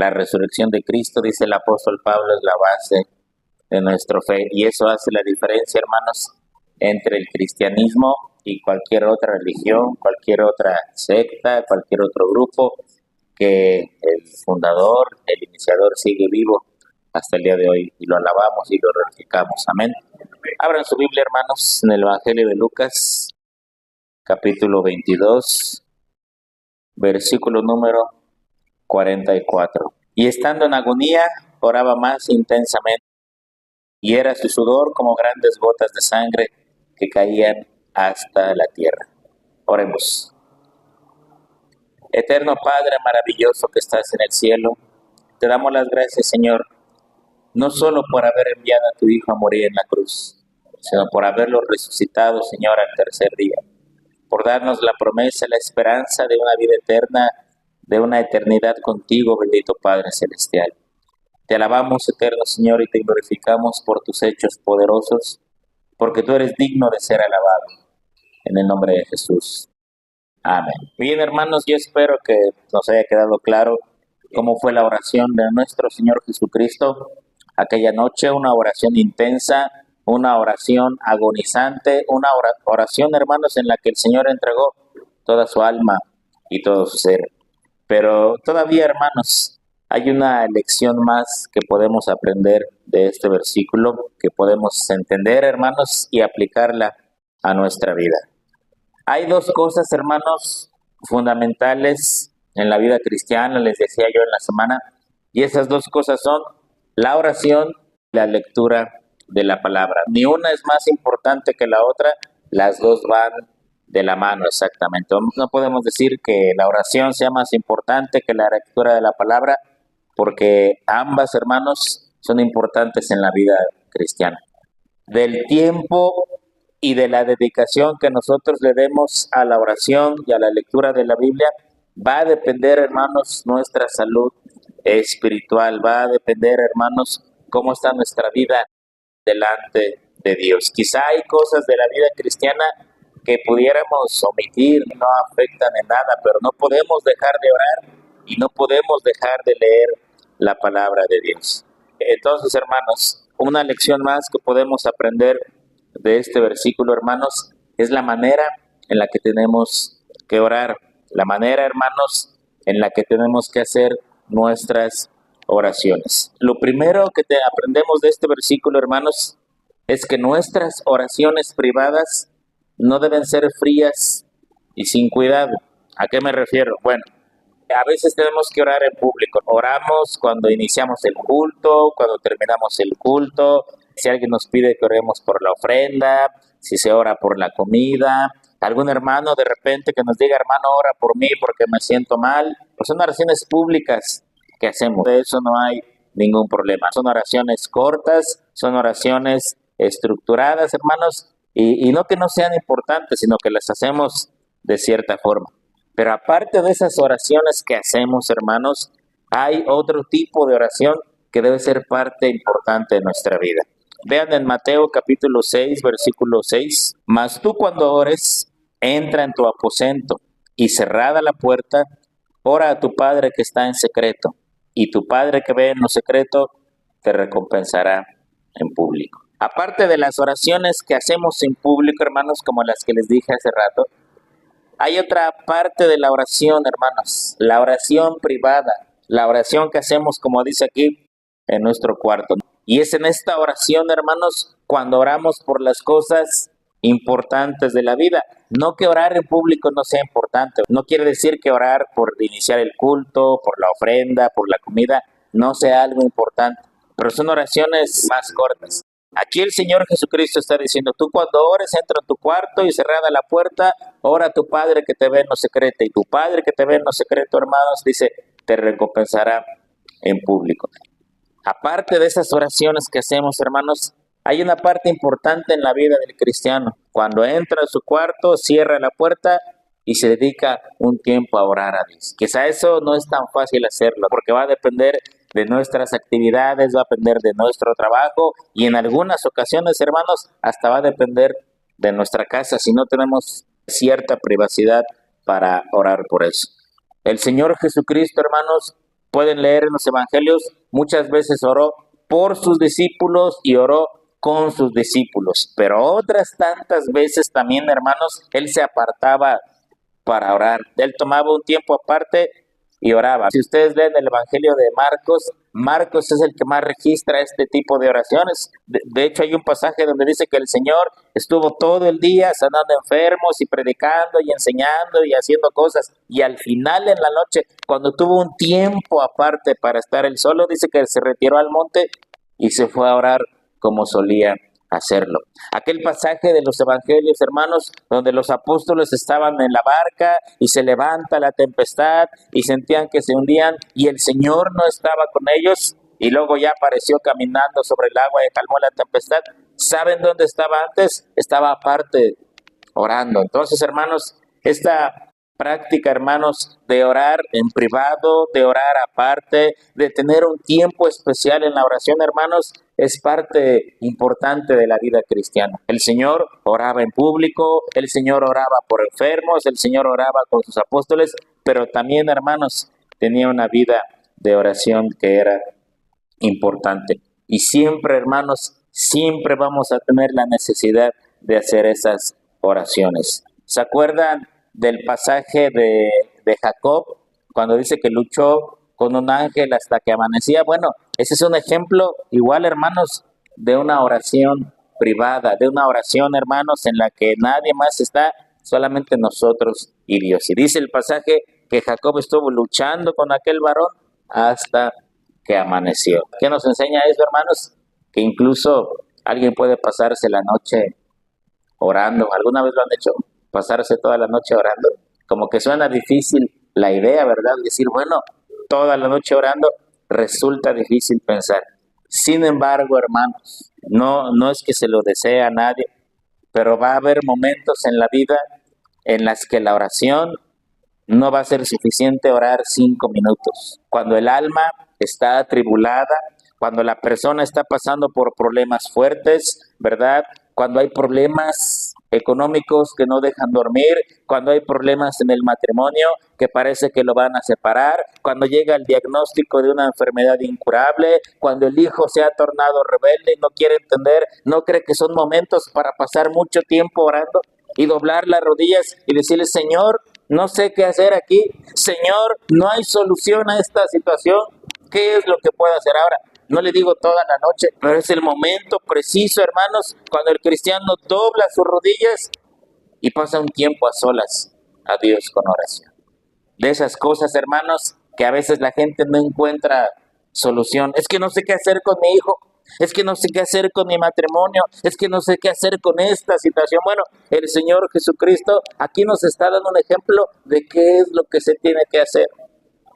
La resurrección de Cristo, dice el apóstol Pablo, es la base de nuestra fe. Y eso hace la diferencia, hermanos, entre el cristianismo y cualquier otra religión, cualquier otra secta, cualquier otro grupo, que el fundador, el iniciador sigue vivo hasta el día de hoy y lo alabamos y lo glorificamos. Amén. Abran su Biblia, hermanos, en el Evangelio de Lucas, capítulo 22, versículo número 44. Y estando en agonía, oraba más intensamente, y era su sudor como grandes gotas de sangre que caían hasta la tierra. Oremos. Eterno Padre maravilloso que estás en el cielo, te damos las gracias, Señor, no solo por haber enviado a tu Hijo a morir en la cruz, sino por haberlo resucitado, Señor, al tercer día, por darnos la promesa, la esperanza de una vida eterna, de una eternidad contigo, bendito Padre Celestial. Te alabamos, eterno Señor, y te glorificamos por tus hechos poderosos, porque tú eres digno de ser alabado. En el nombre de Jesús. Amén. Bien, hermanos, yo espero que nos haya quedado claro cómo fue la oración de nuestro Señor Jesucristo aquella noche, una oración intensa, una oración agonizante, una oración, hermanos, en la que el Señor entregó toda su alma y todo su ser. Pero todavía, hermanos, hay una lección más que podemos aprender de este versículo, que podemos entender, hermanos, y aplicarla a nuestra vida. Hay dos cosas, hermanos, fundamentales en la vida cristiana, les decía yo en la semana, y esas dos cosas son la oración y la lectura de la palabra. Ni una es más importante que la otra, las dos van de la mano exactamente. No podemos decir que la oración sea más importante que la lectura de la palabra, porque ambas, hermanos, son importantes en la vida cristiana. Del tiempo y de la dedicación que nosotros le demos a la oración y a la lectura de la Biblia, va a depender, hermanos, nuestra salud espiritual, va a depender, hermanos, cómo está nuestra vida delante de Dios. Quizá hay cosas de la vida cristiana que pudiéramos omitir, no afectan en nada, pero no podemos dejar de orar y no podemos dejar de leer la palabra de Dios. Entonces, hermanos, una lección más que podemos aprender de este versículo, hermanos, es la manera en la que tenemos que orar, la manera, hermanos, en la que tenemos que hacer nuestras oraciones. Lo primero que aprendemos de este versículo, hermanos, es que nuestras oraciones privadas no deben ser frías y sin cuidado. ¿A qué me refiero? Bueno, a veces tenemos que orar en público. Oramos cuando iniciamos el culto, cuando terminamos el culto, si alguien nos pide que oremos por la ofrenda, si se ora por la comida, algún hermano de repente que nos diga, hermano, ora por mí porque me siento mal. Pues son oraciones públicas que hacemos. De eso no hay ningún problema. Son oraciones cortas, son oraciones estructuradas, hermanos, y no que no sean importantes, sino que las hacemos de cierta forma. Pero aparte de esas oraciones que hacemos, hermanos, hay otro tipo de oración que debe ser parte importante de nuestra vida. Vean en Mateo capítulo 6, versículo 6. Mas tú cuando ores, entra en tu aposento y cerrada la puerta, ora a tu Padre que está en secreto, y tu Padre que ve en lo secreto te recompensará en público. Aparte de las oraciones que hacemos en público, hermanos, como las que les dije hace rato, hay otra parte de la oración, hermanos, la oración privada, la oración que hacemos, como dice aquí, en nuestro cuarto. Y es en esta oración, hermanos, cuando oramos por las cosas importantes de la vida. No que orar en público no sea importante. No quiere decir que orar por iniciar el culto, por la ofrenda, por la comida, no sea algo importante. Pero son oraciones más cortas. Aquí el Señor Jesucristo está diciendo, tú cuando ores, entra en tu cuarto y cerrada la puerta, ora a tu Padre que te ve en lo secreto. Y tu Padre que te ve en lo secreto, hermanos, dice, te recompensará en público. Aparte de esas oraciones que hacemos, hermanos, hay una parte importante en la vida del cristiano. Cuando entra a su cuarto, cierra la puerta y se dedica un tiempo a orar a Dios. Quizá eso no es tan fácil hacerlo, porque va a depender de nuestras actividades, va a depender de nuestro trabajo y en algunas ocasiones, hermanos, hasta va a depender de nuestra casa si no tenemos cierta privacidad para orar por eso. El Señor Jesucristo, hermanos, Pueden leer en los evangelios, muchas veces oró por sus discípulos y oró con sus discípulos, pero otras tantas veces también, hermanos, él se apartaba para orar. Él tomaba un tiempo aparte y oraba. Si ustedes leen el Evangelio de Marcos, Marcos es el que más registra este tipo de oraciones. De hecho, hay un pasaje donde dice que el Señor estuvo todo el día sanando enfermos y predicando y enseñando y haciendo cosas. Y al final, en la noche, cuando tuvo un tiempo aparte para estar él solo, dice que se retiró al monte y se fue a orar como solía hacerlo. Aquel pasaje de los evangelios, hermanos, donde los apóstoles estaban en la barca y se levanta la tempestad y sentían que se hundían y el Señor no estaba con ellos y luego ya apareció caminando sobre el agua y calmó la tempestad. ¿Saben dónde estaba antes? Estaba aparte orando. Entonces, hermanos, esta práctica, hermanos, de orar en privado, de orar aparte, de tener un tiempo especial en la oración, hermanos, es parte importante de la vida cristiana. El Señor oraba en público, el Señor oraba por enfermos, el Señor oraba con sus apóstoles, pero también, hermanos, tenía una vida de oración que era importante. Y siempre, hermanos, siempre vamos a tener la necesidad de hacer esas oraciones. ¿Se acuerdan del pasaje de Jacob cuando dice que luchó con un ángel hasta que amanecía? Bueno, ese es un ejemplo igual, hermanos, de una oración privada, de una oración, hermanos, en la que nadie más está, solamente nosotros y Dios. Y dice el pasaje que Jacob estuvo luchando con aquel varón hasta que amaneció. ¿Qué nos enseña eso, hermanos? Que incluso alguien puede pasarse la noche orando. ¿Alguna vez lo han hecho? Pasarse toda la noche orando. Como que suena difícil la idea, ¿verdad? Decir, bueno, toda la noche orando, resulta difícil pensar. Sin embargo, hermanos, no es que se lo desee a nadie, pero va a haber momentos en la vida en las que la oración no va a ser suficiente orar 5 minutos. Cuando el alma está atribulada, cuando la persona está pasando por problemas fuertes, ¿verdad? Cuando hay problemas económicos que no dejan dormir, cuando hay problemas en el matrimonio que parece que lo van a separar, cuando llega el diagnóstico de una enfermedad incurable, cuando el hijo se ha tornado rebelde y no quiere entender, ¿no cree que son momentos para pasar mucho tiempo orando y doblar las rodillas y decirle, Señor, no sé qué hacer aquí, Señor, no hay solución a esta situación, ¿qué es lo que puedo hacer ahora? No le digo toda la noche, pero es el momento preciso, hermanos, cuando el cristiano dobla sus rodillas y pasa un tiempo a solas a Dios con oración. De esas cosas, hermanos, que a veces la gente no encuentra solución. Es que no sé qué hacer con mi hijo, es que no sé qué hacer con mi matrimonio, es que no sé qué hacer con esta situación. Bueno, el Señor Jesucristo aquí nos está dando un ejemplo de qué es lo que se tiene que hacer.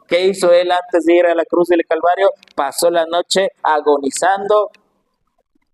¿Qué hizo él antes de ir a la cruz del Calvario? Pasó la noche agonizando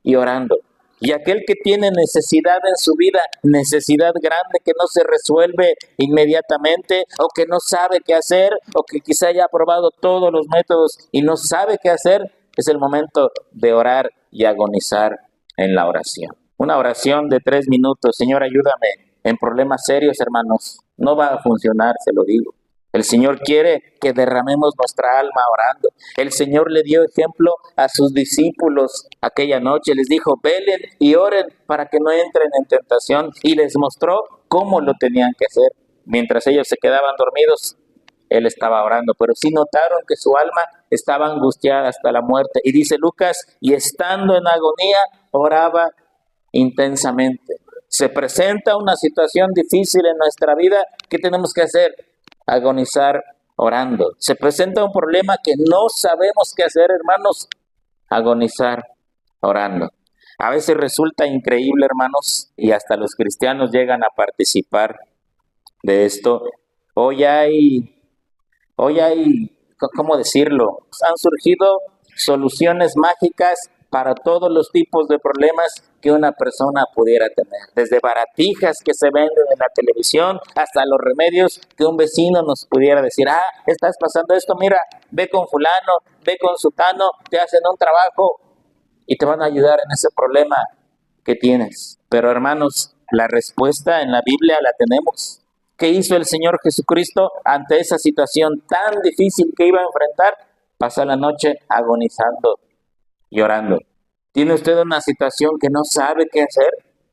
y orando. Y aquel que tiene necesidad en su vida, necesidad grande que no se resuelve inmediatamente, o que no sabe qué hacer, o que quizá haya probado todos los métodos y no sabe qué hacer, es el momento de orar y agonizar en la oración. Una oración de 3 minutos, Señor, ayúdame en problemas serios, hermanos. No va a funcionar, se lo digo. El Señor quiere que derramemos nuestra alma orando. El Señor le dio ejemplo a sus discípulos aquella noche. Les dijo, velen y oren para que no entren en tentación. Y les mostró cómo lo tenían que hacer. Mientras ellos se quedaban dormidos, Él estaba orando. Pero sí notaron que su alma estaba angustiada hasta la muerte. Y dice Lucas, y estando en agonía, oraba intensamente. Se presenta una situación difícil en nuestra vida. ¿Qué tenemos que hacer? Agonizar orando. Se presenta un problema que no sabemos qué hacer, hermanos. Agonizar orando. A veces resulta increíble, hermanos, y hasta los cristianos llegan a participar de esto. Hoy hay, ¿cómo decirlo? Han surgido soluciones mágicas para todos los tipos de problemas que una persona pudiera tener. Desde baratijas que se venden en la televisión hasta los remedios que un vecino nos pudiera decir, estás pasando esto, mira, ve con fulano, ve con sutano, te hacen un trabajo y te van a ayudar en ese problema que tienes. Pero hermanos, la respuesta en la Biblia la tenemos. ¿Qué hizo el Señor Jesucristo ante esa situación tan difícil que iba a enfrentar? pasa la noche agonizando, llorando. ¿Tiene usted una situación que no sabe qué hacer?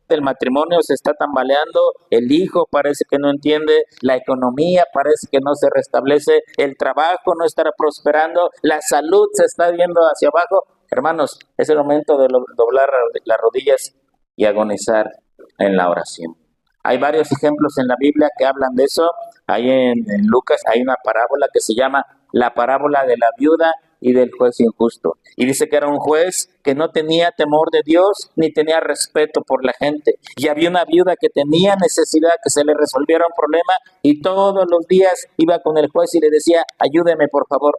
El matrimonio se está tambaleando, el hijo parece que no entiende, la economía parece que no se restablece, el trabajo no estará prosperando, la salud se está viendo hacia abajo. Hermanos, es el momento de doblar las rodillas y agonizar en la oración. Hay varios ejemplos en la Biblia que hablan de eso. Ahí en Lucas hay una parábola que se llama la parábola de la viuda y del juez injusto. Y dice que era un juez que no tenía temor de Dios ni tenía respeto por la gente. Y había una viuda que tenía necesidad que se le resolviera un problema y todos los días iba con el juez y le decía, ayúdeme por favor.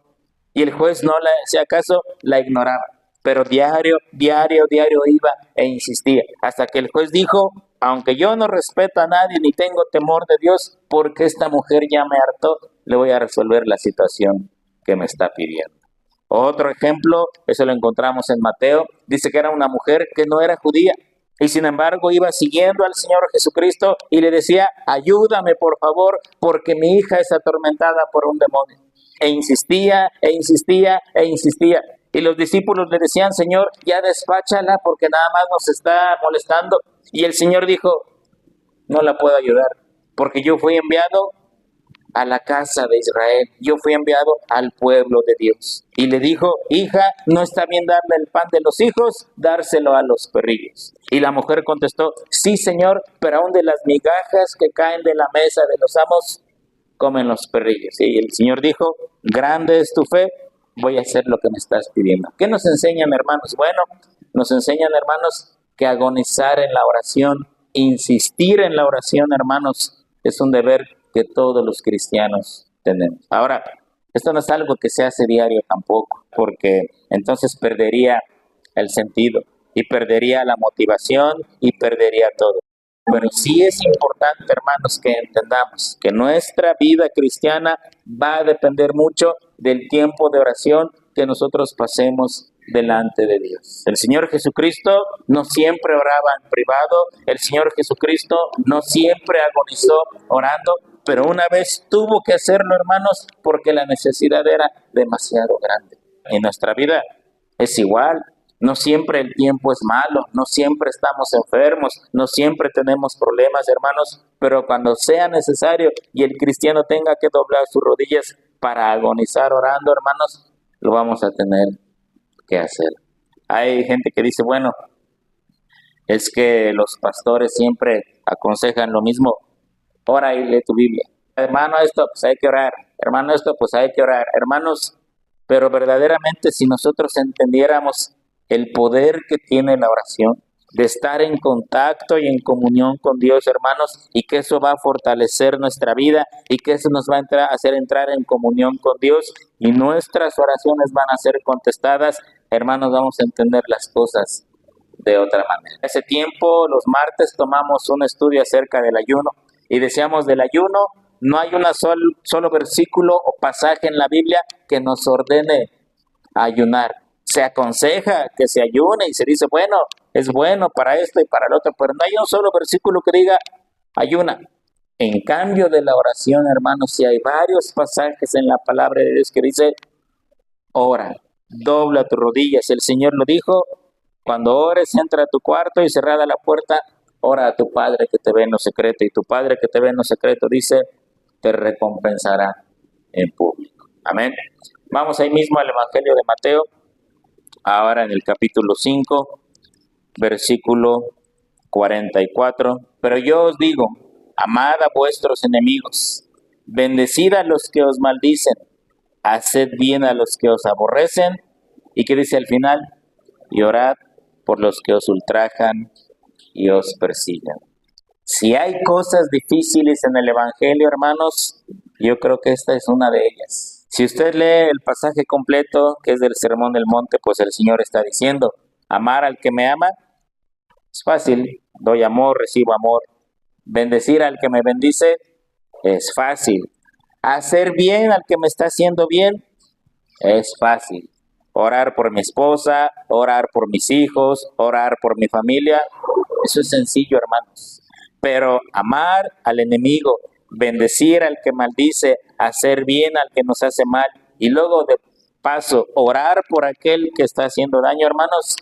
Y el juez no le hacía caso, la ignoraba. Pero diario iba e insistía. Hasta que el juez dijo, aunque yo no respeto a nadie ni tengo temor de Dios, porque esta mujer ya me hartó, le voy a resolver la situación que me está pidiendo. Otro ejemplo, eso lo encontramos en Mateo, dice que era una mujer que no era judía y sin embargo iba siguiendo al Señor Jesucristo y le decía, ayúdame por favor, porque mi hija es atormentada por un demonio. E insistía, e insistía, e insistía. Y los discípulos le decían, Señor, ya despáchala porque nada más nos está molestando. Y el Señor dijo, no la puedo ayudar, porque yo fui enviado a la casa de Israel, yo fui enviado al pueblo de Dios. Y le dijo, hija, no está bien darle el pan de los hijos, dárselo a los perrillos. Y la mujer contestó, sí, Señor, pero aún de las migajas que caen de la mesa de los amos, comen los perrillos. Y el Señor dijo, grande es tu fe, voy a hacer lo que me estás pidiendo. ¿Qué nos enseñan, hermanos? Bueno, nos enseñan, hermanos, que agonizar en la oración, insistir en la oración, hermanos, es un deber que todos los cristianos tenemos. Ahora, esto no es algo que se hace diario tampoco, porque entonces perdería el sentido y perdería la motivación y perdería todo. Pero sí es importante, hermanos, que entendamos que nuestra vida cristiana va a depender mucho del tiempo de oración que nosotros pasemos delante de Dios. El Señor Jesucristo no siempre oraba en privado, el Señor Jesucristo no siempre agonizó orando, pero una vez tuvo que hacerlo, hermanos, porque la necesidad era demasiado grande. En nuestra vida es igual. No siempre el tiempo es malo, no siempre estamos enfermos, no siempre tenemos problemas, hermanos, pero cuando sea necesario y el cristiano tenga que doblar sus rodillas para agonizar orando, hermanos, lo vamos a tener que hacer. Hay gente que dice, bueno, es que los pastores siempre aconsejan lo mismo, ora y lee tu Biblia. Hermano, esto pues hay que orar, hermano, esto pues hay que orar, hermanos, pero verdaderamente si nosotros entendiéramos el poder que tiene la oración, de estar en contacto y en comunión con Dios, hermanos, y que eso va a fortalecer nuestra vida y que eso nos va a hacer entrar en comunión con Dios y nuestras oraciones van a ser contestadas, hermanos, vamos a entender las cosas de otra manera. Hace tiempo, los martes, tomamos un estudio acerca del ayuno y decíamos del ayuno, no hay un solo versículo o pasaje en la Biblia que nos ordene a ayunar. Se aconseja que se ayune y se dice, bueno, es bueno para esto y para el otro, pero no hay un solo versículo que diga ayuna. En cambio de la oración, hermanos, sí hay varios pasajes en la palabra de Dios que dice, ora, dobla tus rodillas. El Señor lo dijo, cuando ores, entra a tu cuarto y cerrada la puerta, ora a tu Padre que te ve en lo secreto. Y tu Padre que te ve en lo secreto, dice, te recompensará en público. Amén. Vamos ahí mismo al Evangelio de Mateo, ahora en el capítulo 5, versículo 44. Pero yo os digo, amad a vuestros enemigos, bendecid a los que os maldicen, haced bien a los que os aborrecen. ¿Y qué dice al final? Y orad por los que os ultrajan y os persiguen. Si hay cosas difíciles en el Evangelio, hermanos, yo creo que esta es una de ellas. Si usted lee el pasaje completo, que es del Sermón del Monte, pues el Señor está diciendo, amar al que me ama, es fácil, doy amor, recibo amor. Bendecir al que me bendice, es fácil. Hacer bien al que me está haciendo bien, es fácil. Orar por mi esposa, orar por mis hijos, orar por mi familia, eso es sencillo, hermanos. Pero amar al enemigo, bendecir al que maldice, hacer bien al que nos hace mal y luego paso, orar por aquel que está haciendo daño, hermanos,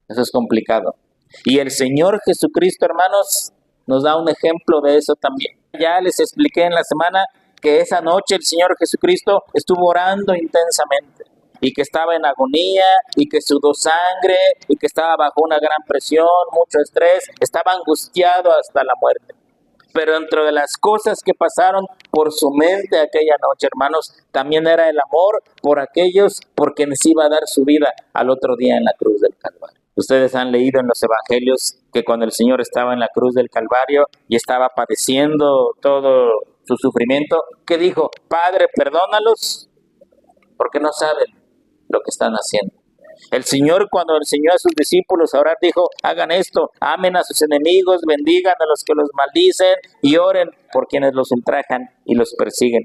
eso es complicado. Y el Señor Jesucristo, hermanos, nos da un ejemplo de eso también. Ya les expliqué en la semana que esa noche el Señor Jesucristo estuvo orando intensamente y que estaba en agonía y que sudó sangre y que estaba bajo una gran presión, mucho estrés, estaba angustiado hasta la muerte. Pero dentro de las cosas que pasaron por su mente aquella noche, hermanos, también era el amor por aquellos por quienes iba a dar su vida al otro día en la cruz del Calvario. Ustedes han leído en los evangelios que cuando el Señor estaba en la cruz del Calvario y estaba padeciendo todo su sufrimiento, que dijo: Padre, perdónalos porque no saben lo que están haciendo. El Señor, cuando enseñó a sus discípulos a orar, dijo: hagan esto, amen a sus enemigos, bendigan a los que los maldicen y oren por quienes los ultrajan y los persiguen.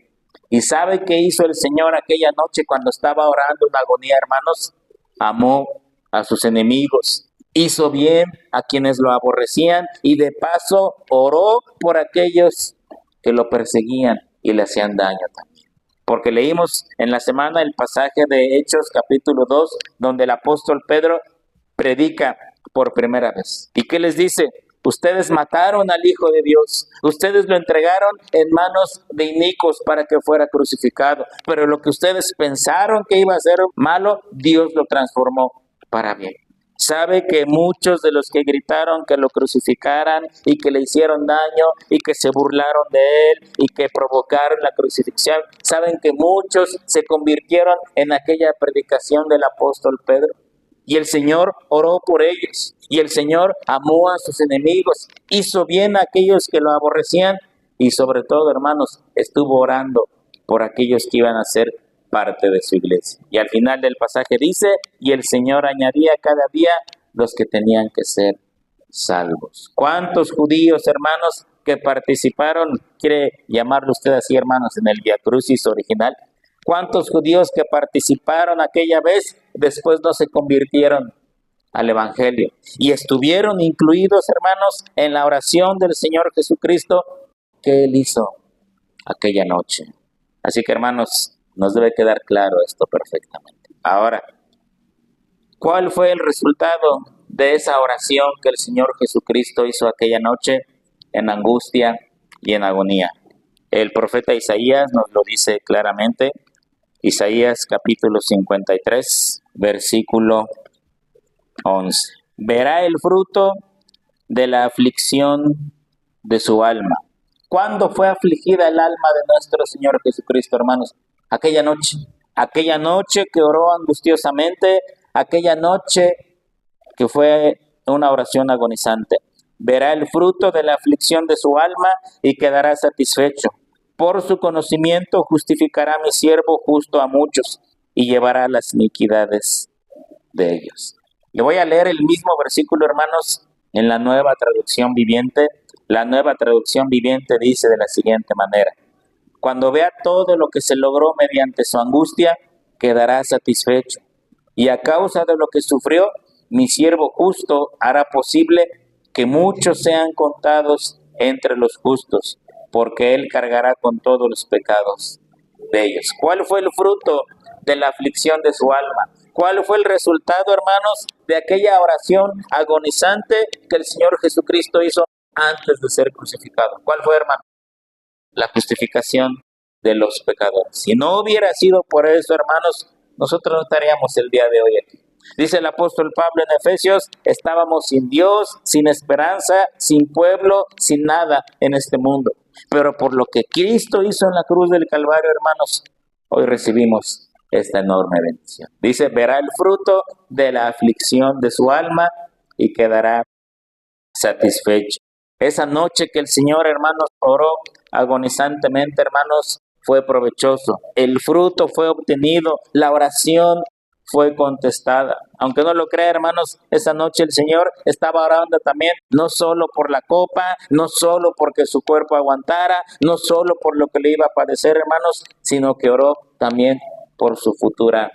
¿Y sabe qué hizo el Señor aquella noche cuando estaba orando en agonía, hermanos? Amó a sus enemigos, hizo bien a quienes lo aborrecían y de paso oró por aquellos que lo perseguían y le hacían daño también. Porque leímos en la semana el pasaje de Hechos capítulo 2, donde el apóstol Pedro predica por primera vez. ¿Y qué les dice? Ustedes mataron al Hijo de Dios, ustedes lo entregaron en manos de inicuos para que fuera crucificado, pero lo que ustedes pensaron que iba a ser malo, Dios lo transformó para bien. Sabe que muchos de los que gritaron que lo crucificaran y que le hicieron daño y que se burlaron de él y que provocaron la crucifixión, saben que muchos se convirtieron en aquella predicación del apóstol Pedro. Y el Señor oró por ellos, y el Señor amó a sus enemigos, hizo bien a aquellos que lo aborrecían, y sobre todo, hermanos, estuvo orando por aquellos que iban a ser parte de su iglesia. Y al final del pasaje dice: y el Señor añadía cada día los que tenían que ser salvos. ¿Cuántos judíos, hermanos, que participaron, quiere llamarlo usted así, hermanos, en el Via Crucis original? ¿Cuántos judíos que participaron aquella vez después no se convirtieron al Evangelio y estuvieron incluidos, hermanos, en la oración del Señor Jesucristo que Él hizo aquella noche? Así que, hermanos, nos debe quedar claro esto perfectamente. Ahora, ¿cuál fue el resultado de esa oración que el Señor Jesucristo hizo aquella noche en angustia y en agonía? El profeta Isaías nos lo dice claramente. Isaías capítulo 53, versículo 11. Verá el fruto de la aflicción de su alma. ¿Cuándo fue afligida el alma de nuestro Señor Jesucristo, hermanos? Aquella noche que oró angustiosamente, aquella noche que fue una oración agonizante. Verá el fruto de la aflicción de su alma y quedará satisfecho. Por su conocimiento justificará mi siervo justo a muchos y llevará las iniquidades de ellos. Le voy a leer el mismo versículo, hermanos, en la Nueva Traducción Viviente. La Nueva Traducción Viviente dice de la siguiente manera: cuando vea todo lo que se logró mediante su angustia, quedará satisfecho. Y a causa de lo que sufrió, mi siervo justo hará posible que muchos sean contados entre los justos, porque él cargará con todos los pecados de ellos. ¿Cuál fue el fruto de la aflicción de su alma? ¿Cuál fue el resultado, hermanos, de aquella oración agonizante que el Señor Jesucristo hizo antes de ser crucificado? ¿Cuál fue, hermano? La justificación de los pecadores. Si no hubiera sido por eso, hermanos, nosotros no estaríamos el día de hoy aquí. Dice el apóstol Pablo en Efesios: estábamos sin Dios, sin esperanza, sin pueblo, sin nada en este mundo. Pero por lo que Cristo hizo en la cruz del Calvario, hermanos, hoy recibimos esta enorme bendición. Dice: verá el fruto de la aflicción de su alma y quedará satisfecho. Esa noche que el Señor, hermanos, oró agonizantemente, hermanos, fue provechoso. El fruto fue obtenido, la oración fue contestada. Aunque no lo crea, hermanos, esa noche el Señor estaba orando también, no solo por la copa, no solo porque su cuerpo aguantara, no solo por lo que le iba a padecer, hermanos, sino que oró también por su futura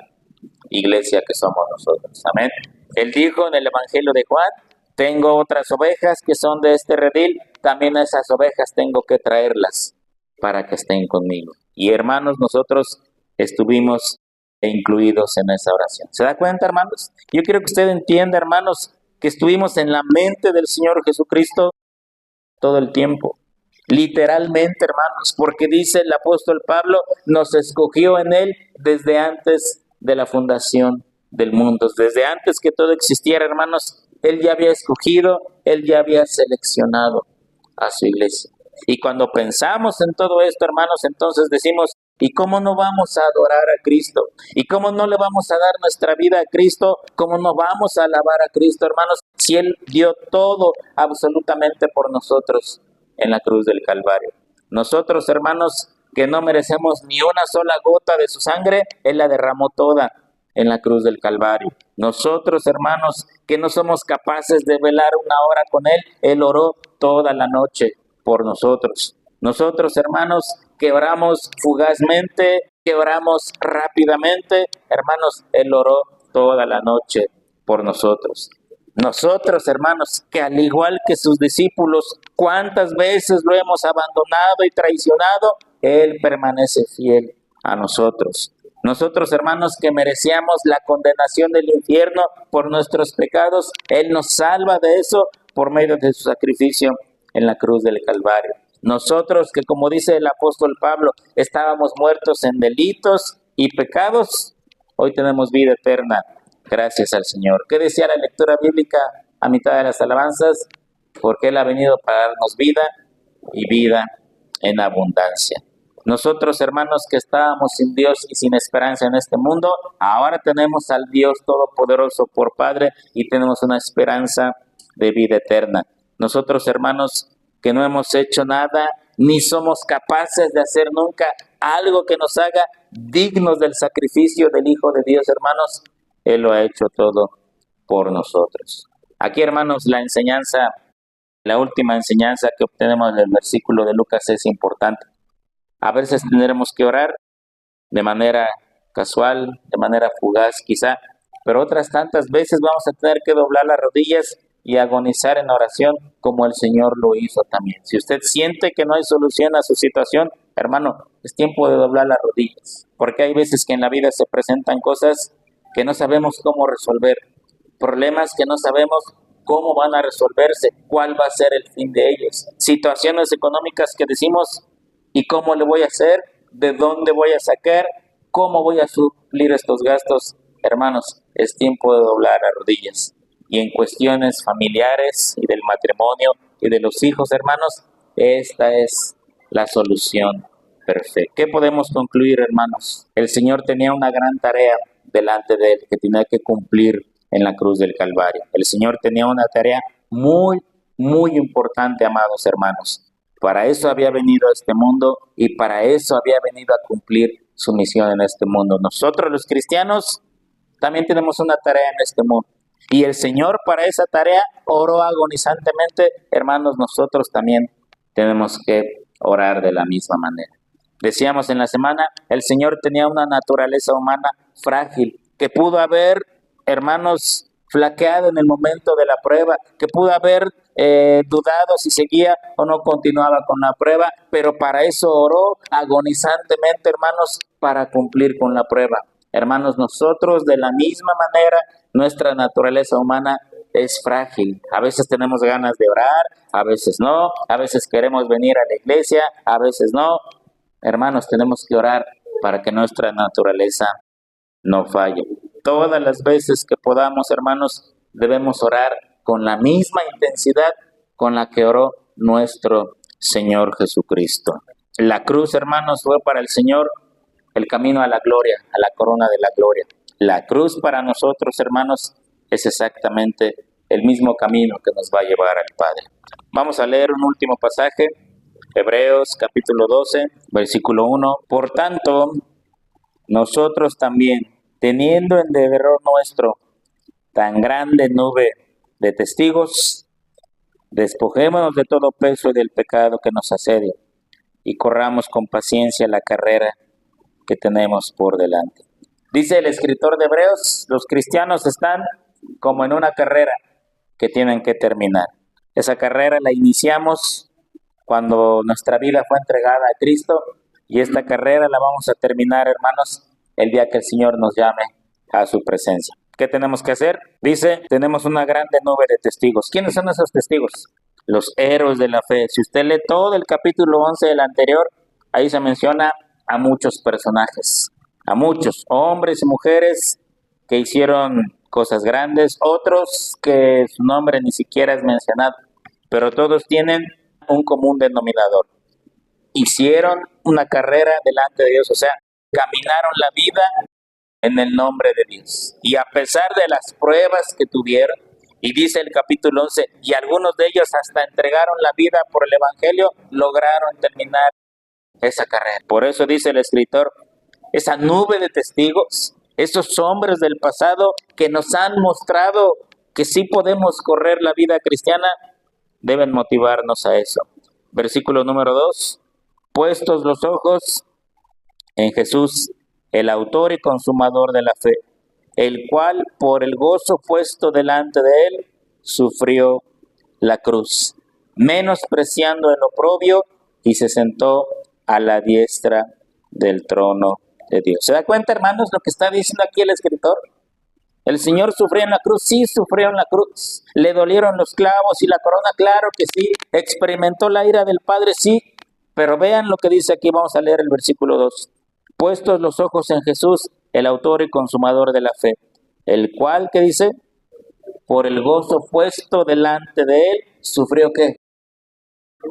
iglesia que somos nosotros. Amén. Él dijo en el Evangelio de Juan: tengo otras ovejas que son de este redil, también a esas ovejas tengo que traerlas para que estén conmigo. Y hermanos, nosotros estuvimos e incluidos en esa oración. ¿Se da cuenta, hermanos? Yo quiero que usted entienda, hermanos, que estuvimos en la mente del Señor Jesucristo todo el tiempo. Literalmente, hermanos, porque dice el apóstol Pablo, nos escogió en Él desde antes de la fundación del mundo. Desde antes que todo existiera, hermanos, Él ya había escogido, Él ya había seleccionado a su iglesia. Y cuando pensamos en todo esto, hermanos, entonces decimos, ¿y cómo no vamos a adorar a Cristo? ¿Y cómo no le vamos a dar nuestra vida a Cristo? ¿Cómo no vamos a alabar a Cristo, hermanos? Si Él dio todo absolutamente por nosotros en la cruz del Calvario. Nosotros, hermanos, que no merecemos ni una sola gota de su sangre, Él la derramó toda en la cruz del Calvario. Nosotros, hermanos, que no somos capaces de velar una hora con Él, Él oró toda la noche por nosotros. Nosotros, hermanos, que oramos fugazmente, que oramos rápidamente, hermanos, Él oró toda la noche por nosotros. Nosotros, hermanos, que al igual que sus discípulos, cuántas veces lo hemos abandonado y traicionado, Él permanece fiel a nosotros. Nosotros, hermanos, que merecíamos la condenación del infierno por nuestros pecados, Él nos salva de eso por medio de su sacrificio en la cruz del Calvario. Nosotros que, como dice el apóstol Pablo, estábamos muertos en delitos y pecados, hoy tenemos vida eterna gracias al Señor. ¿Qué decía la lectura bíblica a mitad de las alabanzas? Porque Él ha venido para darnos vida y vida en abundancia. Nosotros, hermanos, que estábamos sin Dios y sin esperanza en este mundo, ahora tenemos al Dios Todopoderoso por Padre y tenemos una esperanza de vida eterna. Nosotros, hermanos, que no hemos hecho nada, ni somos capaces de hacer nunca algo que nos haga dignos del sacrificio del Hijo de Dios, hermanos, Él lo ha hecho todo por nosotros. Aquí, hermanos, la última enseñanza que obtenemos del versículo de Lucas es importante. A veces tendremos que orar de manera casual, de manera fugaz quizá, pero otras tantas veces vamos a tener que doblar las rodillas y agonizar en oración como el Señor lo hizo también. Si usted siente que no hay solución a su situación, hermano, es tiempo de doblar las rodillas, porque hay veces que en la vida se presentan cosas que no sabemos cómo resolver, problemas que no sabemos cómo van a resolverse, cuál va a ser el fin de ellos, situaciones económicas que decimos, ¿y cómo le voy a hacer? ¿De dónde voy a sacar? ¿Cómo voy a suplir estos gastos? Hermanos, es tiempo de doblar las rodillas. Y en cuestiones familiares y del matrimonio y de los hijos, hermanos, esta es la solución perfecta. ¿Qué podemos concluir, hermanos? El Señor tenía una gran tarea delante de Él que tenía que cumplir en la cruz del Calvario. El Señor tenía una tarea muy, muy importante, amados hermanos. Para eso había venido a este mundo y para eso había venido a cumplir su misión en este mundo. Nosotros los cristianos también tenemos una tarea en este mundo. Y el Señor para esa tarea oró agonizantemente. Hermanos, nosotros también tenemos que orar de la misma manera. Decíamos en la semana, el Señor tenía una naturaleza humana frágil, que pudo haber, hermanos, flaqueado en el momento de la prueba, que pudo haber dudado si seguía o no continuaba con la prueba, pero para eso oró agonizantemente, hermanos, para cumplir con la prueba. Hermanos, nosotros de la misma manera, nuestra naturaleza humana es frágil. A veces tenemos ganas de orar, a veces no, a veces queremos venir a la iglesia, a veces no. Hermanos, tenemos que orar para que nuestra naturaleza no falle. Todas las veces que podamos, hermanos, debemos orar con la misma intensidad con la que oró nuestro Señor Jesucristo. La cruz, hermanos, fue para el Señor el camino a la gloria, a la corona de la gloria. La cruz para nosotros, hermanos, es exactamente el mismo camino que nos va a llevar al Padre. Vamos a leer un último pasaje, Hebreos capítulo 12, versículo 1. Por tanto, nosotros también, teniendo en derredor nuestro tan grande nube de testigos, despojémonos de todo peso y del pecado que nos asedia y corramos con paciencia la carrera que tenemos por delante. Dice el escritor de Hebreos, los cristianos están como en una carrera que tienen que terminar. Esa carrera la iniciamos cuando nuestra vida fue entregada a Cristo y esta carrera la vamos a terminar, hermanos, el día que el Señor nos llame a su presencia. ¿Qué tenemos que hacer? Dice, tenemos una grande nube de testigos. ¿Quiénes son esos testigos? Los héroes de la fe. Si usted lee todo el capítulo 11 del anterior, ahí se menciona a muchos personajes, a muchos hombres y mujeres que hicieron cosas grandes, otros que su nombre ni siquiera es mencionado, pero todos tienen un común denominador. Hicieron una carrera delante de Dios, o sea, caminaron la vida en el nombre de Dios. Y a pesar de las pruebas que tuvieron, y dice el capítulo 11, y algunos de ellos hasta entregaron la vida por el Evangelio, lograron terminar esa carrera. Por eso dice el escritor, esa nube de testigos, esos hombres del pasado que nos han mostrado que sí podemos correr la vida cristiana, deben motivarnos a eso. Versículo número 2, puestos los ojos en Jesús, el autor y consumador de la fe, el cual por el gozo puesto delante de él, sufrió la cruz, menospreciando el oprobio, y se sentó a la diestra del trono de Dios. ¿Se da cuenta, hermanos, lo que está diciendo aquí el escritor? El Señor sufrió en la cruz, sí sufrió en la cruz. Le dolieron los clavos y la corona, claro que sí. Experimentó la ira del Padre, sí. Pero vean lo que dice aquí, vamos a leer el versículo 2. Puestos los ojos en Jesús, el autor y consumador de la fe, el cual, ¿qué dice? Por el gozo puesto delante de él, ¿sufrió qué?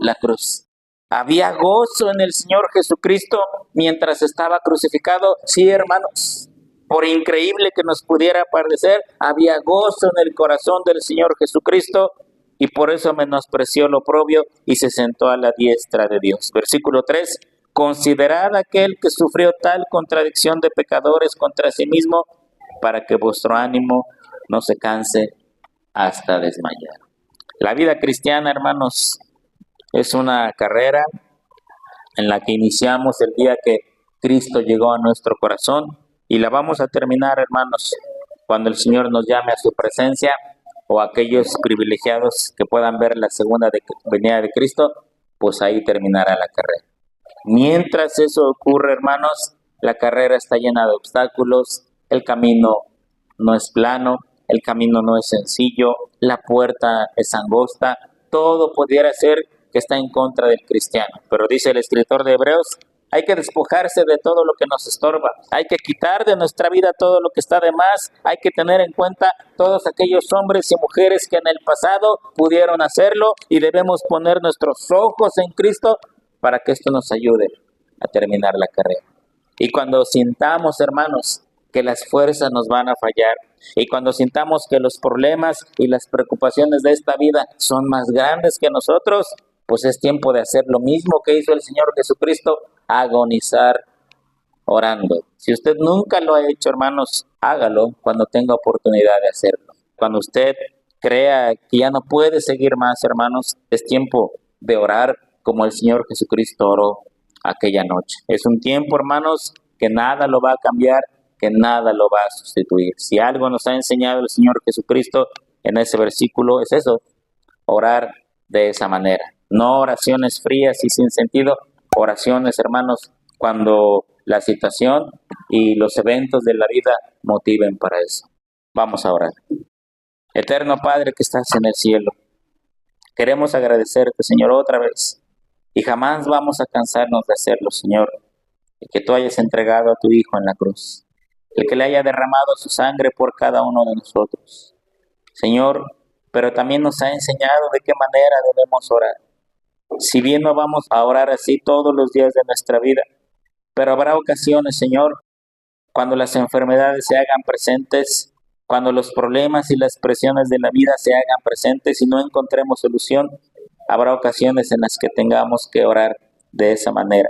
La cruz. ¿Había gozo en el Señor Jesucristo mientras estaba crucificado? Sí, hermanos. Por increíble que nos pudiera parecer, había gozo en el corazón del Señor Jesucristo, y por eso menospreció lo oprobio y se sentó a la diestra de Dios. Versículo 3. Considerad aquel que sufrió tal contradicción de pecadores contra sí mismo, para que vuestro ánimo no se canse hasta desmayar. La vida cristiana, hermanos, es una carrera en la que iniciamos el día que Cristo llegó a nuestro corazón, y la vamos a terminar, hermanos, cuando el Señor nos llame a su presencia, o aquellos privilegiados que puedan ver la segunda venida de Cristo, pues ahí terminará la carrera. Mientras eso ocurre, hermanos, la carrera está llena de obstáculos, el camino no es plano, el camino no es sencillo, la puerta es angosta, todo pudiera ser que está en contra del cristiano. Pero dice el escritor de Hebreos, hay que despojarse de todo lo que nos estorba, hay que quitar de nuestra vida todo lo que está de más, hay que tener en cuenta todos aquellos hombres y mujeres que en el pasado pudieron hacerlo, y debemos poner nuestros ojos en Cristo para que esto nos ayude a terminar la carrera. Y cuando sintamos, hermanos, que las fuerzas nos van a fallar, y cuando sintamos que los problemas y las preocupaciones de esta vida son más grandes que nosotros, pues es tiempo de hacer lo mismo que hizo el Señor Jesucristo, agonizar orando. Si usted nunca lo ha hecho, hermanos, hágalo cuando tenga oportunidad de hacerlo. Cuando usted crea que ya no puede seguir más, hermanos, es tiempo de orar como el Señor Jesucristo oró aquella noche. Es un tiempo, hermanos, que nada lo va a cambiar, que nada lo va a sustituir. Si algo nos ha enseñado el Señor Jesucristo en ese versículo, es eso, orar de esa manera. No oraciones frías y sin sentido, oraciones, hermanos, cuando la situación y los eventos de la vida motiven para eso. Vamos a orar. Eterno Padre que estás en el cielo, queremos agradecerte, Señor, otra vez, y jamás vamos a cansarnos de hacerlo, Señor, el que tú hayas entregado a tu Hijo en la cruz, el que le haya derramado su sangre por cada uno de nosotros, Señor, pero también nos ha enseñado de qué manera debemos orar. Si bien no vamos a orar así todos los días de nuestra vida, pero habrá ocasiones, Señor, cuando las enfermedades se hagan presentes, cuando los problemas y las presiones de la vida se hagan presentes y no encontremos solución, habrá ocasiones en las que tengamos que orar de esa manera.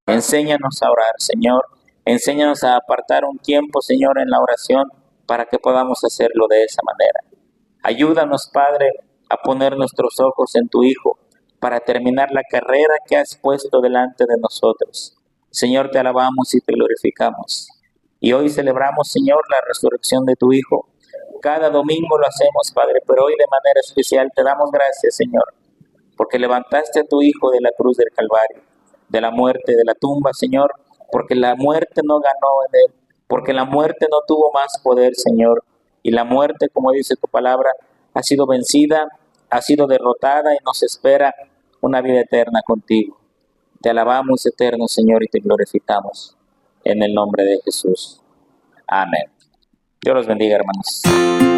Enséñanos a orar, Señor. Enséñanos a apartar un tiempo, Señor, en la oración para que podamos hacerlo de esa manera. Ayúdanos, Padre, a poner nuestros ojos en tu Hijo para terminar la carrera que has puesto delante de nosotros. Señor, te alabamos y te glorificamos. Y hoy celebramos, Señor, la resurrección de tu Hijo. Cada domingo lo hacemos, Padre, pero hoy de manera especial te damos gracias, Señor, porque levantaste a tu Hijo de la cruz del Calvario, de la muerte, de la tumba, Señor, porque la muerte no ganó en él, porque la muerte no tuvo más poder, Señor, y la muerte, como dice tu palabra, ha sido vencida, ha sido derrotada y nos espera una vida eterna contigo. Te alabamos, eterno Señor, y te glorificamos. En el nombre de Jesús. Amén. Dios los bendiga, hermanos.